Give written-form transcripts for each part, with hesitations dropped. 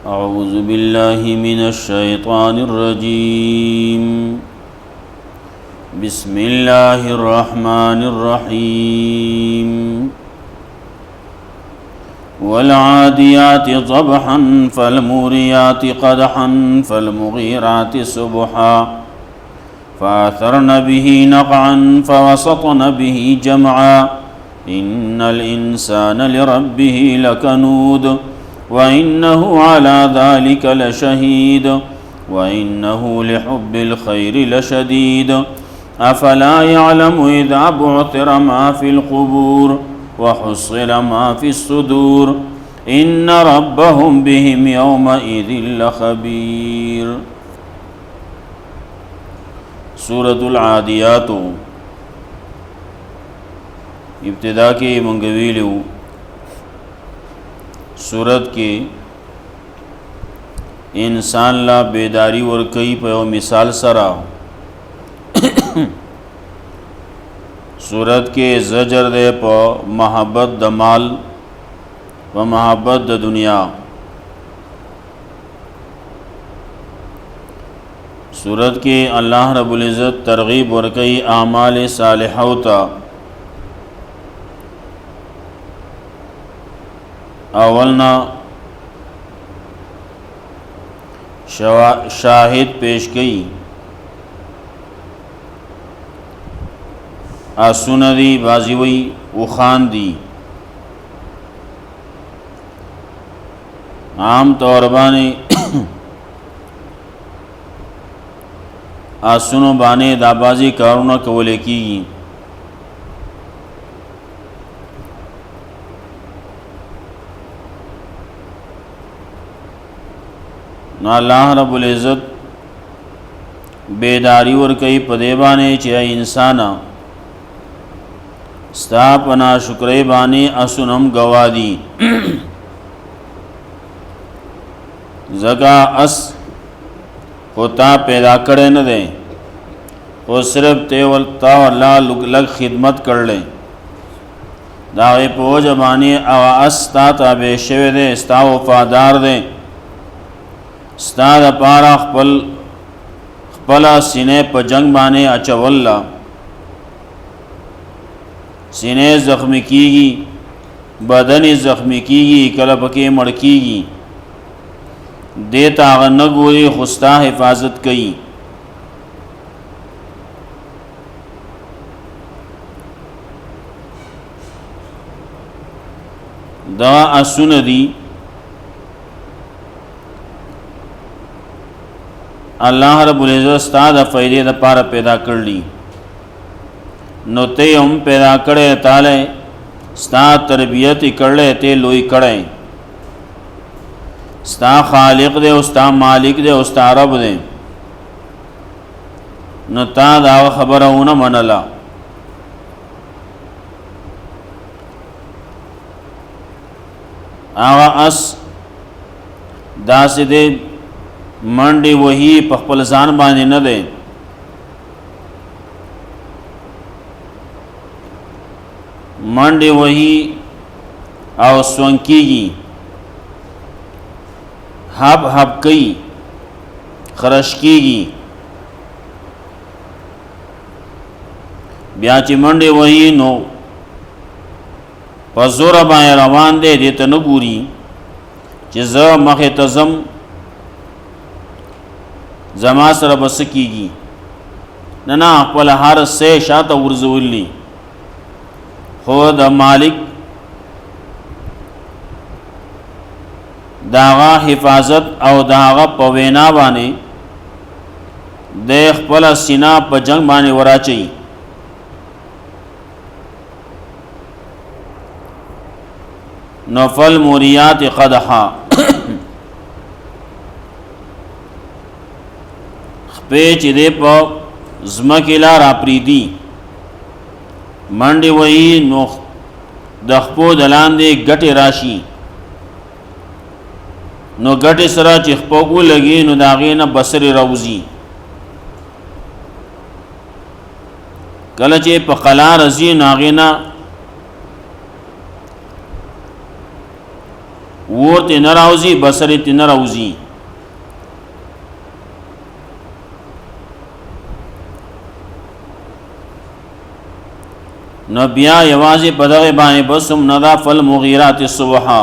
أعوذ بالله من الشيطان الرجيم بسم الله الرحمن الرحيم والعاديات ضبحا فالموريات قدحا فالمغيرات صبحا فأثرن به نقعا فوسطن به جمعا إن الإنسان لربه لكنود وإنه على ذلك لشهيد وإنه لحب الخير لشديد أفلا يعلم إذا بعثر ما في القبور وحصل ما في الصدور إن ربهم بهم يومئذ لخبير. سورة العادیات ابتدا کے منگویلو سورت کے انسان لا بیداری ورکی پیو مثال سرا سورت کے زجر دے پا محبت د مال و محبت د دنیا. سورت کے اللہ رب العزت ترغیب ورکی اعمال صالحہ تا اولنا شاہد پیش کی آسون دی بازیوی اخان دی. عام طور بانے آسونو بانے دا بازی کارونا کولے کی نو اللہ رب العزت بیداری ورکی پدے بانے چاہے انسانا ستا پنا شکرے بانے اسنم گوا دی. زگا اس خطا پیدا کرے نہ دے وہ صرف تا اللہ لگ خدمت کر لے داغی پوج بانی او اس تا تابع شوے دے ستا وفادار دے ستا دا پارا خپلا سینے پا جنگ بانے اچواللہ سینے زخمی کی گی بدن زخمی کی گی کلپکی مڑ کی گی دیتا آغا نگوری خستا حفاظت کئی. دا اسون دی اللہ رب العزت ستا دا فائدے دا پارا پیدا کر لی نو تے ہم پیدا کرے تالے ستا تربیت کرلے تے لوئی کرے ستا خالق دے استا مالک دے استا رب دے نو تا دا خبر اونا منلا. آغا اس دا سے دے منڈی وہی پخپل زان باندې نه دے منڈی وہی او سونکی گی ہب ہب کئی خرش کی گی بیا چی منڈی وہی نو پزور باندې روان دے دیتا نگوری چی زا مخ تزم زما سره بس کیږي نه خپل هر سه شاته ورزولي خو د مالک داغه حفاظت او داغه په وینا باندې د خپل سینا په جنگ باندې وراچي. نفل موریات قدحا پیچ دے پا زمکی لارا پریدی منڈی وئی نو دخپو دلان دے گٹی راشی نو گٹی سرا چخپو کو لگی نو داغین بسر روزی کلچے پا قلا رزی ناغین ور تی نراوزی بصر تی نراوزی. نو بیا یوازې په دغه باندې بس هم نه ده فالمغیرات الصبحا،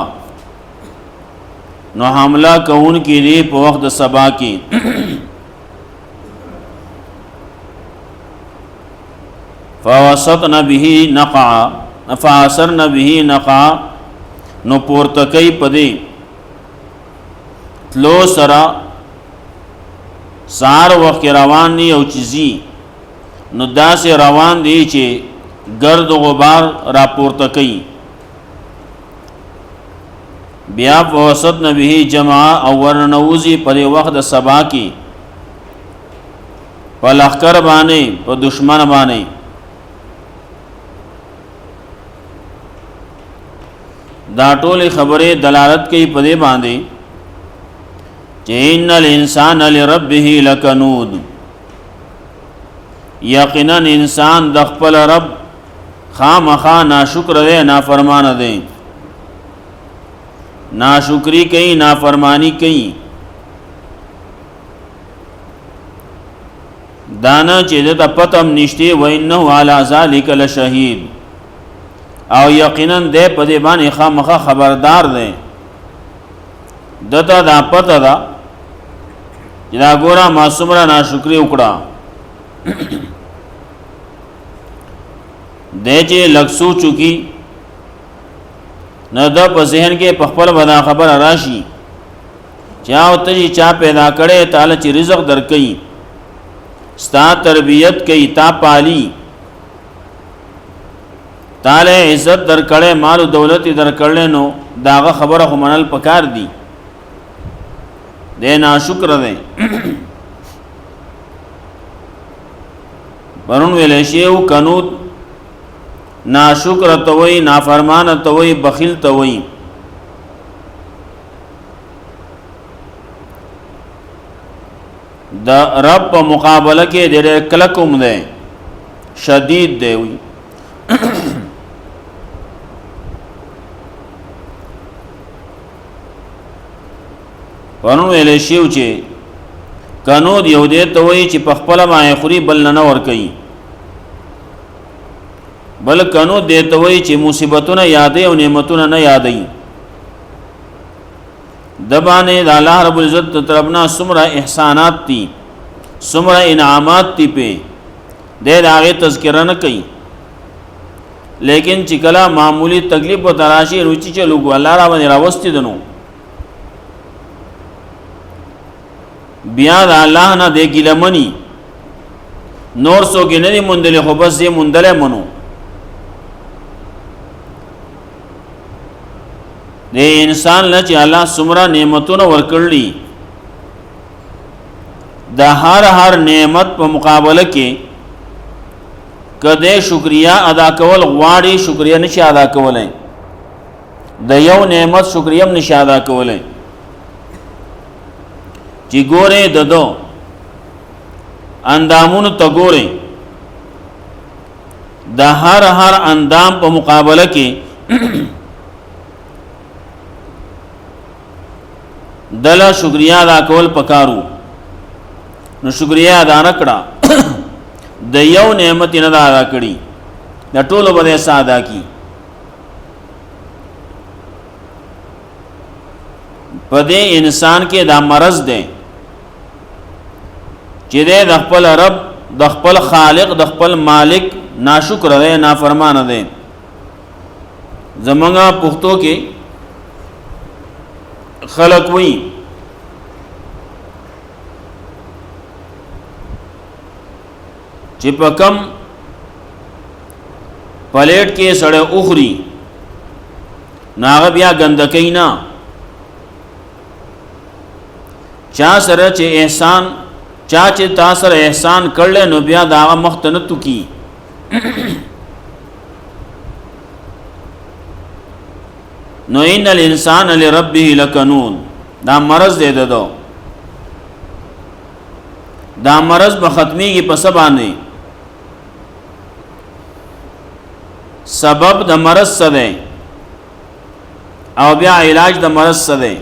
نو حمله کوونکي دي په وخت د سبا کې. فوسطن به نقعا، فاثرن به نقعا، نو پورته کوي په دې تلو سره سار وخت روان دي او چیزی نو داسې روان دي چې گرد غبار را پورته کوي. بیا فوسطن به جمع او ورنوزی پر وخت د سبا کې په لښکر باندې په دشمن باندې. دا ټول خبره دلالت کوي په دې باندې چې ان الانسان لربه لکنود، یقینا انسان د خپل رب خامخا ناشکر دی، نافرمان دی، ناشکری کوي، نافرمانی کوي. دانا چې دته پتم نشته و انه علی ذلک لشهید، او یقینا دې په دې باندې خامخا خبردار دی. دته دا پته ده چې دا ګوره ما څومره ناشکری وکړه. دې چې لږ سوچ وکړي نه د په ذهن کې په خپل بدا خبر راشي چې او ته چا پیدا کړي، تعالی چې رزق درکړي، ستا تربیت کوي، تا پالي، تعالی عزت درکړي، مال او دولت درکړي، نو داغه خبره خو منل پکار دي. دې ناشکر دی. پرون ویل شی او کنود ناشکر توي، نافرمان توي، بخیل توي. د رب په مقابله کې ډېر کلکوم دی، شدید دی وي. پرون ویل شیو چې کنود یو دې توي چې په خپل باندې خوري بل نه ور کوي، بل کنو دیته وای چې مصیبتونه یادې او نعمتونه نه یادې. د باندې د الله رب العزت طرفنا سمره احسانات دي، سمره انعامات دي، په دې هغه تذکرہ نه کوي. لیکن چې کله معمولی تکلیف او تراشی روچی چلو ګو الله را باندې راوستي دنو، بیا د الله نه دې ګلمنی نور سو کې نه مونډلې، خو بس یې مونډلې منو. د انسان له چې الله سمرا نعمتونه ورکړلي، د هر نعمت په مقابله کې کده شکریا ادا کول غواړي، شکریا نشي ادا کولای. د یو نعمت شکریا هم نشي ادا کولای چې ګوره ددو اندامونو ته ګوره، د هر اندام په مقابله کې دلا شکریا ادا کول پکارو. نو شکریا ادا نکړه، د یو نعمت نه ادا کړي، د ټولو به ساده کی. په دې انسان کې دا مرض دی چې د خپل رب، د خپل خالق، د خپل مالک ناشکر دی، نافرمان دی. زمونږه پښتو کې خلق وی چې په کم پلیټ کې سړی اخري ناغه بیا ګندکې نه، چا سره چې احسان، چا چې تا سره احسان کړل نو بیا داغه مختنه تو کی. نو ان الانسان لربه لکنود، دا مرض دی ددو. دا مرض به ختمیږي په سبانه. سبب د مرض څه دی؟ او بیا علاج د مرض څه دی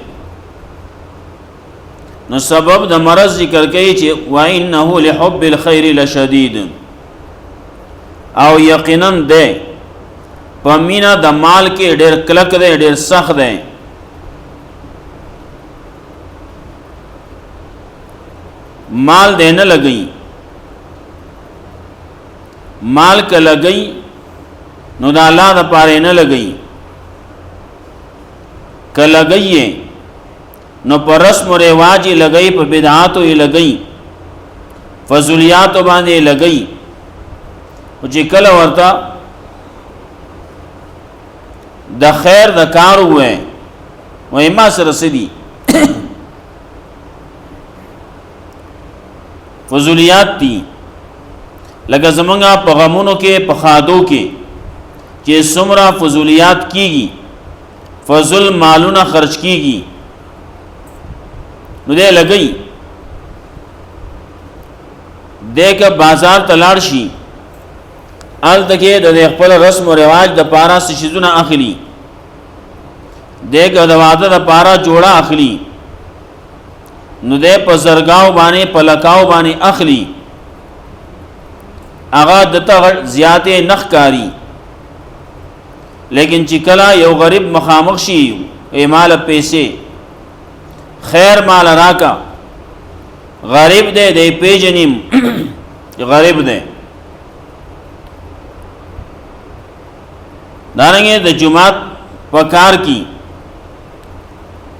نو سبب د مرض ذکر کوي چې وانه لحب الخير لشدید او یقینا ده په مینا د مال کې ډېر کلک دی ډېر سخت دی مال دې نه لګي مال که لګي نو د الله د پاره نه لګي که لګي نو پر رسم و رواج لګي په بدعاتو یې لګي فضولیات باندې لګي او چې کله ورته د خیر د کار وې وې ما سره سدي فضولیات دي لکه زمونږه په غمونو کې په خادو کې چې څومره فضولیات کیږي فضل مالونه خرج کیږي نو دې لګي دغه بازار تلاړ شي ال دغه د خپل رسم او رواج د پارا شیزونه اخلي دغه د واده د پارا جوړه اخلي نو دې په زرګاو باندې په لکاو باندې اخلي اغا دته زیاته نخکاری لیکن چې کلا یو غریب مخامخ شي ایمال پیسې خیر مال راکا غریب دے دے پیجنیم غریب دے دارنگے د جماعت پکار کی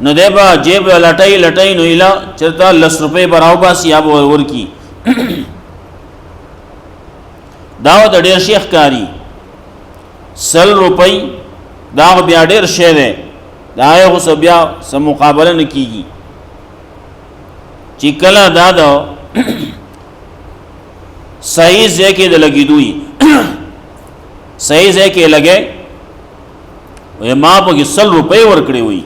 نو دے با جیب لٹائی لٹائی نو ایلا چرتا 10 روپے براو باسی آب ور کی داو د ډیر شیخ کاری 100 روپے داو بیا ډیر شه ده دا یو څه بیا سم مقابله نکیږي چې کله دا دا صحیح ځکه د لګی دوی صحیح ځکه لګي وې ما په 100 روپے ورکړي وي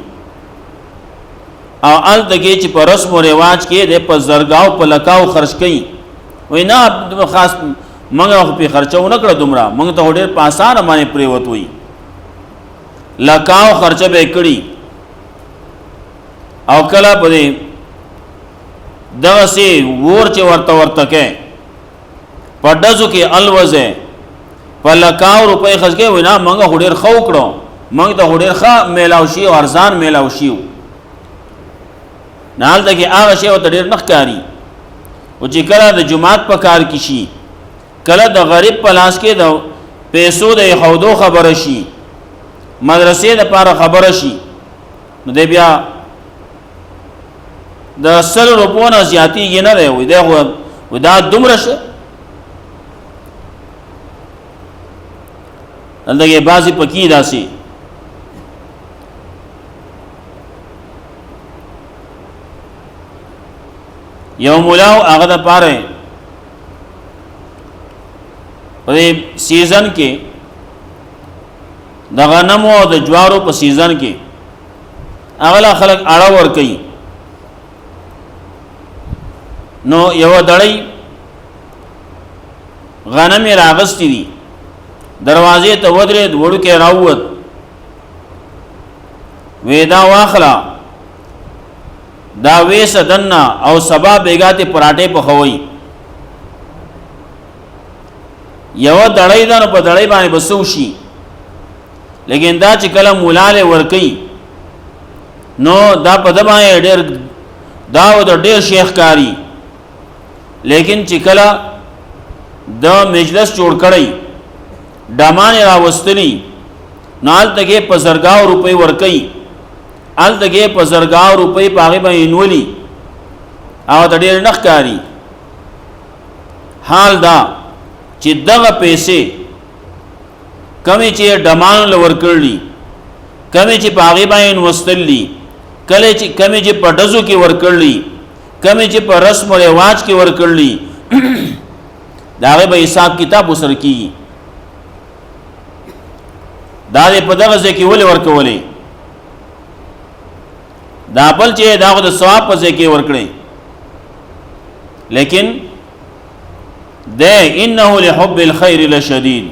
او ال دغه چې په رسم او رواج کې د په زرګاو په لکاو خرج کړي وې نه خاص منګه په خرچو نه کړ دومره منګ ته ډېر پاسان باندې پریوت وي لکاو خرچه به کړي او کله په دې دغه سي ور چې ورته کې پډزو کې الوزه په لکاو روپے خرج کې وینا منګه ډېر خو کړو منګ ته ډېر ښه میلاو شي او ارزان میلاو شي نال دغه هغه شی او ډېر نخکاری او چې کله د جماعت په کار کې شي کله د غریب په لاس کې د پیسو د خودو خبره شي مدرسې د پاره خبره شي نو دی بیا د 100 روپو نه زیاتی نه دی وي دا دومره شه اندګه بازي پکی داسي یو مولاو هغه د پاره په سیزن کې د غنمو او د جوارو په سیزن کې اغلا خلک اړه ور کوي نو یو دړی غنم راغستی دي دروازې ته ودرې وړو کې راووت وېدا واخلا دا وېس دنا او سبا بیګاته پراټې په خوي یو دړی دنه په دړی باندې بسو شي لیکن دا چې کله مولاله ور کوي نو دا په دمای ډېر دا و د ډېر شیخ کاری لیکن چې کله د مجلس جوړ کړی دمان راوستلی نال تګه په زرګاو روپے ور کوي ال تګه په زرګاو روپے پاغه باندې نولي او د ډېر نخ کاری حال دا چې دغه پیسې کمی چې دمان لور کړلی کمی چې پاغه باندې وستلی کله چې کمی چې پټزو کې ور کړلی کمی چې په رسم او رواج کې ور کړلی داغه به حساب کتاب وسر کی دا په دغه ځکه ولې ور کولې دا بل چې داغه د ثواب په ځکه ور کړی لیکن ده انه لحب الخير لشدید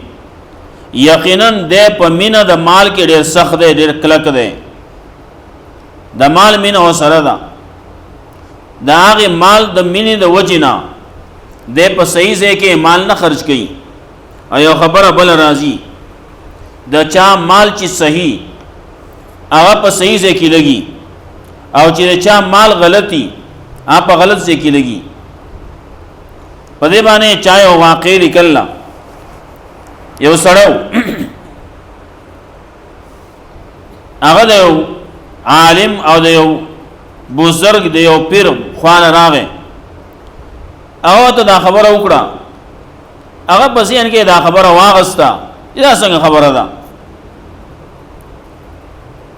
یقینا ده په مینا د مال کې ډېر سخت دی ډېر کلک دی د مال مینه وسره ده دا هغه مال د مینې د وجنا د په صحیح ځای کې مال نه خرج کړي ایو خبره بل راضی د چا مال چې صحیح هغه په صحیح ځای کې لګي او چې د چا مال غلطي هغه په غلط ځای کې لګي په دې باندې چا یو واقع لیکلا یو سړیو هغه د یو عالم او د یو بزرگ د یو پیر خوان راغې او ته دا خبره وکړه هغه په ځین کې دا خبره واغستا دا څنګه خبره ده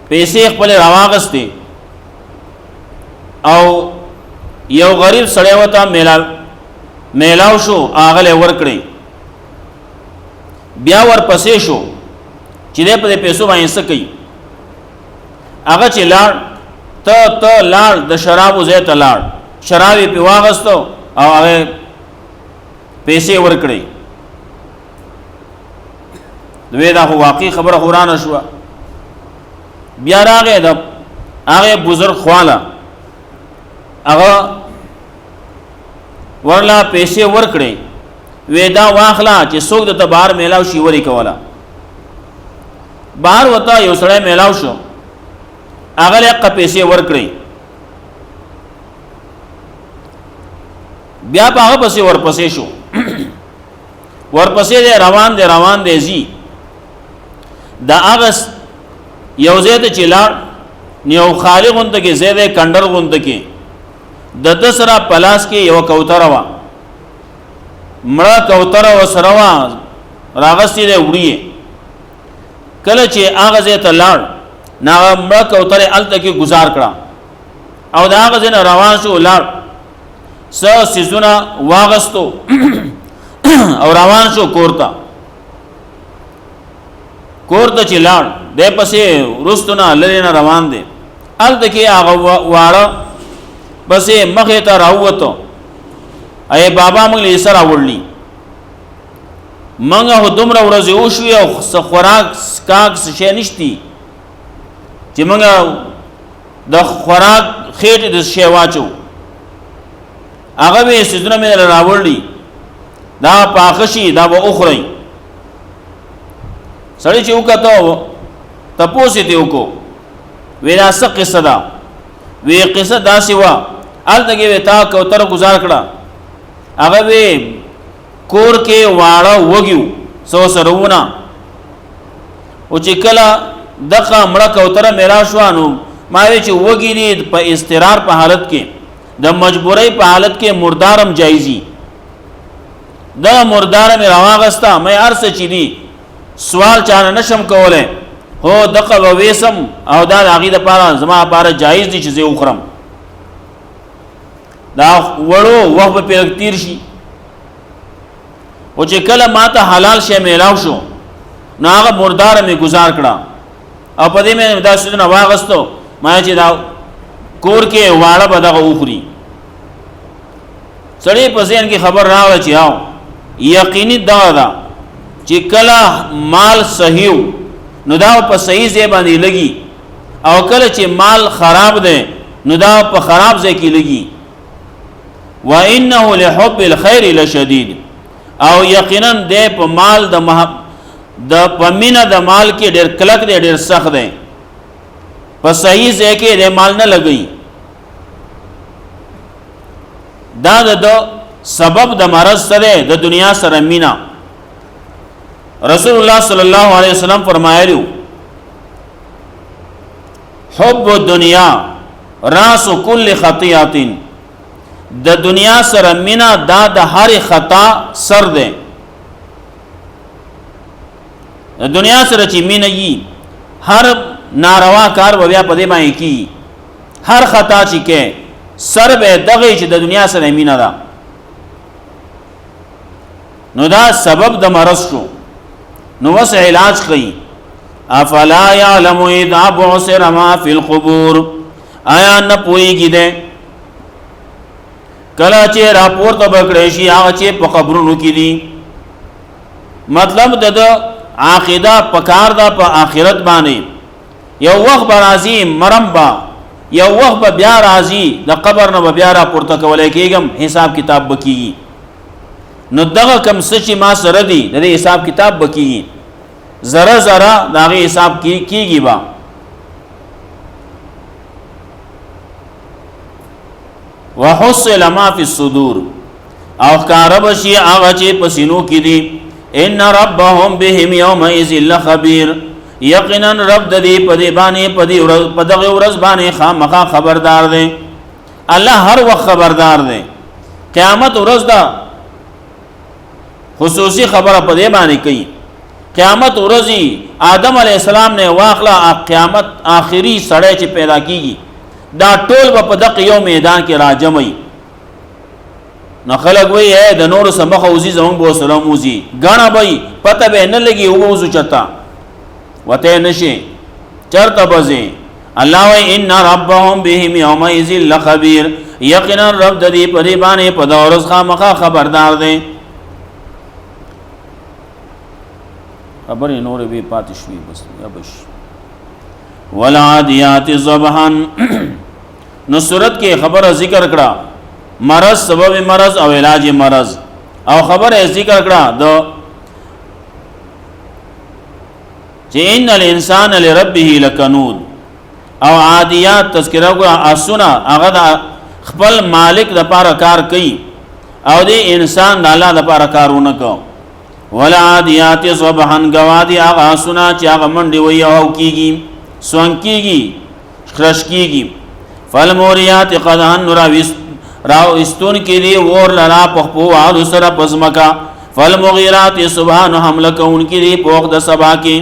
پیسې خپل راواغستې او یو غریب سړی وته میلاو شو هغه له ورکړي بیا ورپسې شو چې دې په پیسو باندې څه کوي هغه چې لاړ ته لاړ د شرابو ځای ته لاړ شرابي په واغستو او هغه پیسې ورکړي دوی دا واقعي خبره قرآن شو بیا راغې د هغه بزرگ خواله هغه ورلا پیسې ورکړي وېدا واخلا چې څوک د بهر میلاو شي وری کولا بهر وتا یو سړی میلاو شو هغه له پیسې ورکړي بیا هغه پسې ورپسې شو ورپسې روان دی زی دا هغه یو زید چلاړ نیو خالق غوند کې زید کندر غوند کې د دسرا پلاس کې یو کوتره وا مړه کوتره وسره وا راغستی دی وړي کله چې هغه زید لاړ نا مړه کوتره الته کې گزار کړه او دا هغه زنه روان شو لاړ سيزونه واغستو او روان شو کورته چې لاړ د پسې رستونه لرینا روان دي الته کې هغه واړه پسې مخه ته راووتو اے بابا موږ یې سره وړلی منګه دومره ورځې وشوي او خوراک سکاک شې نشتی چې موږ د خوراک خېټه د شی واچو هغه به سيزونه مې راوړلی دا پاخشي دا به اخري سړی چې وکړو تاسو ته وکړو وینا څه قصه ده وی قصه داسې وا الته وتا کوتر گزار کړه هغه وی کور کې واړه وګیو سو سرونه او چې کله دغه مړه کوتر میرا شوانو ما وی چې وګی دي په استقرار په حالت کې د مجبورۍ په حالت کې مردارم جایزي دا مردار مې راغستا مې ارسه چي دي سوال چانه نشم کوله هو دغه وېسم او دا هغه د پاره زما لپاره جایز دي چې زه وخرم دا وړو وخت په تیر شي او چې کله ماته حلال شی میلاو شو نو هغه مردار مې گزار کړه او په دې مې دا سونه واغستو ما چې دا کور کې واړه بدغه وخوري سړی په ځین کې خبر راوړ چې آو یقیني دا چې کله مال صحیح نو دا په صحیح ځای باندې لګي او کله چې مال خراب دی نو دا په خراب ځای کې لګي وانه لحب الخير لشديد او یقینا د په مال د پمینه د مال کې ډېر کلک دی ډېر سخت دی په صحیح ځای کې د مال نه لګي دا د سبب د مرض سره د دنیا سره مینا رسول الله صلی الله علیه وسلم فرمایلیو حب الدنیا راس كل خطیئات د دنیا سره مینا دا د هر خطا سر ده د دنیا سره چې مینا یي هر ناروا کار بیا په دې باندې کی هر خطا چې کې سر به دغه چې د دنیا سره مینا ده نو دا سبب د مرض شو نو وس علاج کوي افلا يعلم اذا بعثر ما في القبور آیا نه پويږي ده کله چې راپور ته بکړې شي هغه چې په قبرونو کې دي مطلب د عقیده پکار ده په آخرت باندې یو وخت برازي مرمبا یو وخت به بیا راځي د قبر نه به بیا را پورته کولای کېږم حساب کتاب به کېږي نو دغه کم څه چې ما سره دي د دې حساب کتاب به کېږي ذره ذره د هغې حساب کېږي به وحصل ما فی الصدور او ښکاره به شي هغه چې په سینو کې دي ان ربهم بهم یومئذ لخبیر یقینا رب د دې په دې باندې په دغه ورځ باندې خامخا خبردار دی الله هر وخت خبردار دی قیامت ورځ دا خصوصي خبره په دې باندې کوي قیامت ورځي آدم علی السلام نه واخلا قیامت آخري سړی چې پیدا کیږي دا ټول په دغه یو میدان کې راجمعي نو خلک وایي اے د نور سمخه اوزي زمون بو سلام اوزي غاڼه وایي پته به نه لګي او وزو چتا وته نشي چرته بزي الله وایي ان ربهم بهم يومئذ لخبير یقینا رب د دې پرې باندې په دورز خامخا خبردار دی خبرې نور به پاتې شوي بس یا بش والعادیات ضبحا نو صورت کې خبره ذکر کړه مرض سبب مرض او علاج مرض او خبره ذکر کړه د چې ان الانسان لربه لکنود او عادیات تذکرہ کړه اسونه هغه د خپل مالک د پاره کار کوي او د انسان د الله د پاره کارونه کوي والعادیات صبحا گوادی هغه اسونه چې هغه منډي وي او کیږي سوان کیږي خرش کیږي فالموریات قدان راو استون کی دی ور لرا پخپو آلو سر پزمکا فالمغیرات سبحان حمل کون کی دی پوخ د سبا کی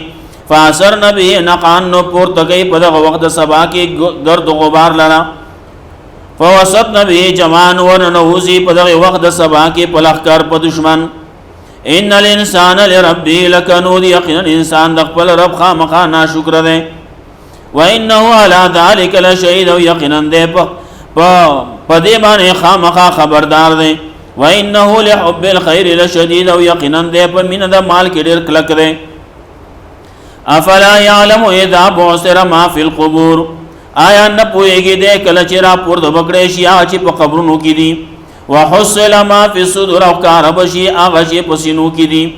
فاثر نبی نقان نو پور تگئی پدغ وقت سبا کی گرد غبار لرا فوسط نبی جمان ورنوزی پدغ وقت سبا کی پلخکر پا دشمن ان الانسان لربی لکنود یقینا انسان دقبل رب خامخا ناشکر دے وَإِنَّهُ عَلَى ذَلِكَ لَشَهِيدٌ یقینا دے پدې باندې خامخا خبردار دی وَإِنَّهُ لِحُبِّ الْخَيْرِ لَشَدِيدٌ یقینا دے په مینه د مال کې ډېر کلک دی افلا يعلم اذا بعثر ما في القبور آیا نه پوهیږي دې کله چې را پورته بکړې شي چې په قبرونو کې دي وحصل ما في الصدور او کارب شي هغه چې په سینو کې دي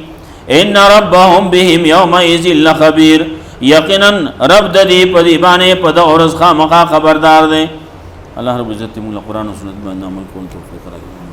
ان ربهم بهم يومئذ لخبير یقینا رب د دې په دی باندې په د اورز خامخا خبردار دی الله رب عزت موږ قرآن او سنت باندې عمل کوو توفیق راکړي